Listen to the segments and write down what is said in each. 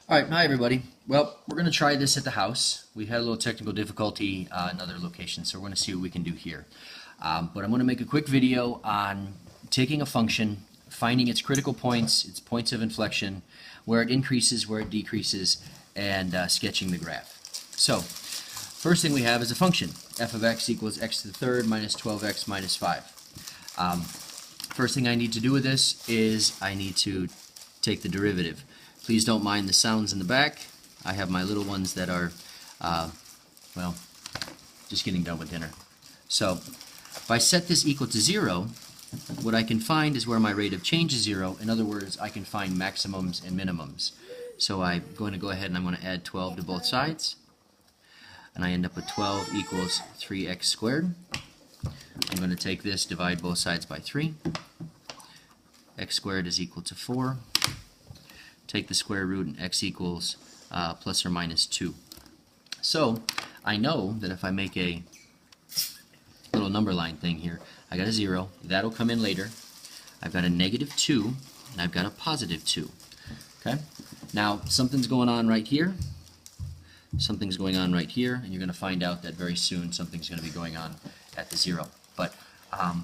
Alright, hi everybody. Well, we're going to try this at the house. We had a little technical difficulty in another location, so we're going to see what we can do here. But I'm going to make a quick video on taking a function, finding its critical points, its points of inflection, where it increases, where it decreases, and sketching the graph. So, first thing we have is a function. F of x equals x to the third minus 12x minus 5. First thing I need to do with this is I need to take the derivative. Please don't mind the sounds in the back. I have my little ones that are, well, just getting done with dinner. So, if I set this equal to 0, what I can find is where my rate of change is 0. In other words, I can find maximums and minimums. So I'm going to go ahead and I'm going to add 12 to both sides. And I end up with 12 equals 3x squared. I'm going to take this, divide both sides by 3. X squared is equal to 4. Take the square root and x equals plus or minus 2. So I know that if I make a little number line thing here, I got a 0, that'll come in later. I've got a negative 2, and I've got a positive 2. Okay? Now something's going on right here, something's going on right here, and you're going to find out that very soon something's going to be going on at the 0. But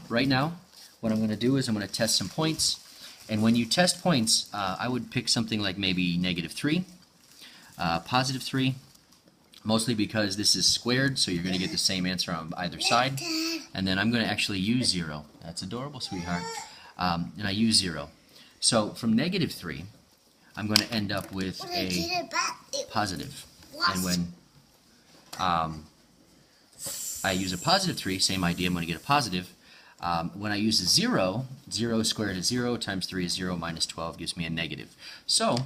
right now, what I'm going to do is I'm going to test some points. And when you test points, I would pick something like maybe negative 3, positive 3, mostly because this is squared, so you're going to get the same answer on either side. And then I'm going to actually use 0. That's adorable, sweetheart. And I use 0. So from negative 3, I'm going to end up with a positive. And when I use a positive 3, same idea, I'm going to get a positive. When I use a 0, 0 squared is 0, times 3 is 0, minus 12 gives me a negative. So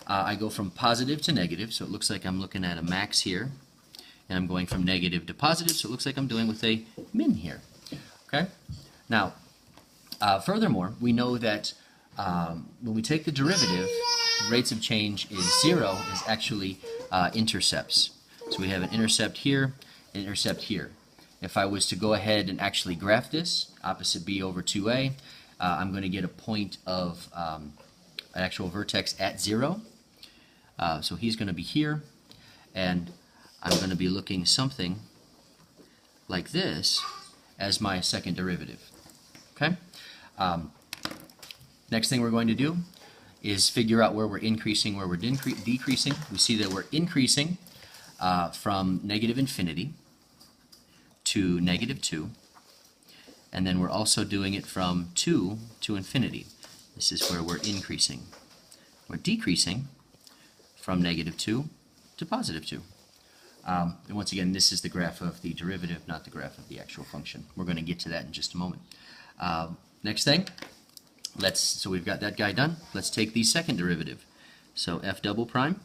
I go from positive to negative, so it looks like I'm looking at a max here. And I'm going from negative to positive, so it looks like I'm dealing with a min here. Okay? Now, furthermore, we know that when we take the derivative, rates of change is 0 is actually intercepts. So we have an intercept here, an intercept here. If I was to go ahead and actually graph this, opposite b over 2a, I'm going to get a point of an actual vertex at 0. So he's going to be here, and I'm going to be looking something like this as my second derivative. Okay? Next thing we're going to do is figure out where we're increasing, where we're decreasing. We see that we're increasing from negative infinity to negative 2, and then we're also doing it from 2 to infinity. This is where we're increasing. We're decreasing from negative 2 to positive 2. And once again, this is the graph of the derivative, not the graph of the actual function. We're going to get to that in just a moment. Next thing, so we've got that guy done. Let's take the second derivative. So f double prime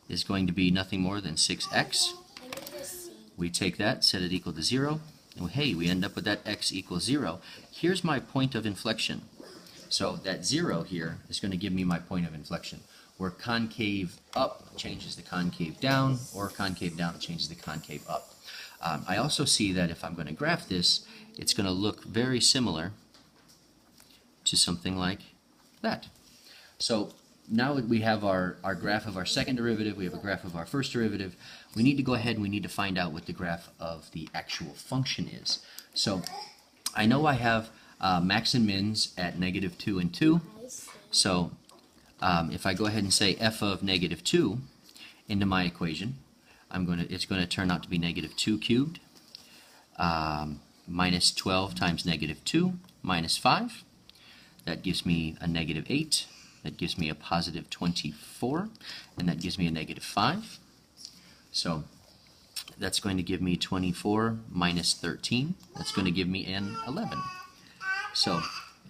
is going to be nothing more than 6x. We take that, set it equal to 0, and hey, we end up with that x equals 0. Here's my point of inflection. So that 0 here is going to give me my point of inflection, where concave up changes the concave down, or concave down changes the concave up. I also see that if I'm going to graph this, it's going to look very similar to something like that. So now that we have our graph of our second derivative, we have a graph of our first derivative, we need to go ahead and we need to find out what the graph of the actual function is. So I know I have max and mins at negative 2 and 2. So if I go ahead and say f of negative 2 into my equation, it's going to turn out to be negative 2 cubed minus 12 times negative 2 minus 5. That gives me a negative 8. That gives me a positive 24, and that gives me a negative 5. So that's going to give me 24 minus 13. That's going to give me an 11. So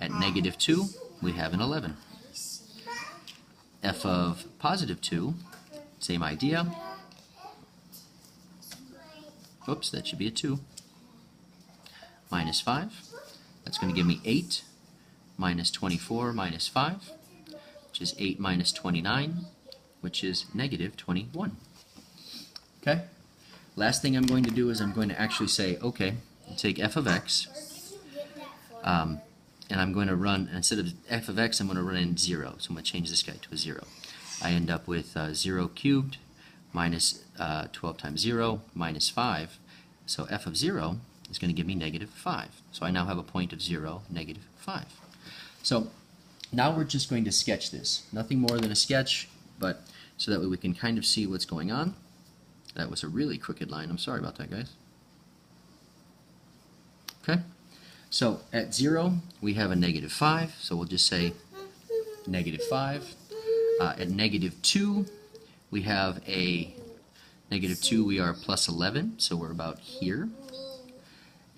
at negative 2, we have an 11. F of positive 2, same idea. Oops, that should be a 2. Minus 5. That's going to give me 8 minus 24 minus 5. Which is 8 minus 29, which is negative 21. Okay? Last thing I'm going to do is I'm going to actually say, okay, take f of x, and I'm going to run, instead of f of x, I'm going to run in 0. So I'm going to change this guy to a 0. I end up with 0 cubed minus 12 times 0 minus 5. So f of 0 is going to give me negative 5. So I now have a point of 0, negative 5. So now we're just going to sketch this. Nothing more than a sketch, but so that way we can kind of see what's going on. That was a really crooked line. I'm sorry about that, guys. Okay, so at 0 we have a negative 5, so we'll just say negative 5. At negative 2 we have a negative 2, we are plus 11, so we're about here.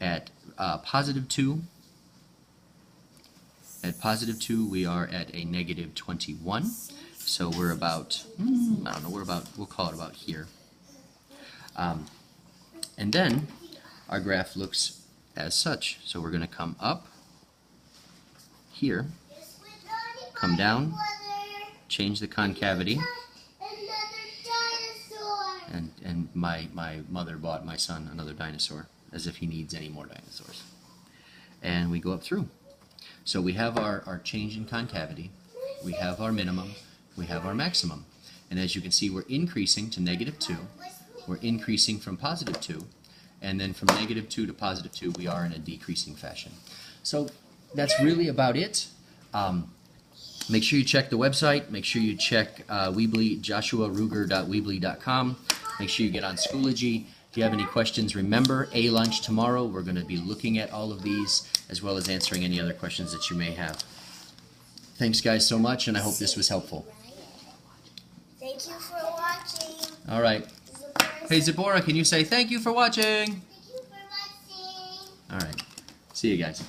At positive 2 we are at a negative 21, so we're about, I don't know, we'll call it about here. And then our graph looks as such. So we're going to come up here, come down, change the concavity, and my mother bought my son another dinosaur, as if he needs any more dinosaurs. And we go up through. So we have our change in concavity, we have our minimum, we have our maximum. And as you can see, we're increasing to negative 2. We're increasing from positive 2, and then from negative 2 to positive 2 we are in a decreasing fashion. So that's really about it. Make sure you check the website. Make sure you check Weebly, joshuaruger.weebly.com. Make sure you get on Schoology. If you have any questions, remember, A-Lunch tomorrow. We're going to be looking at all of these as well as answering any other questions that you may have. Thanks, guys, so much, and I hope this was helpful. Thank you for watching. All right. Hey, Zipporah, can you say thank you for watching? Thank you for watching. All right. See you guys.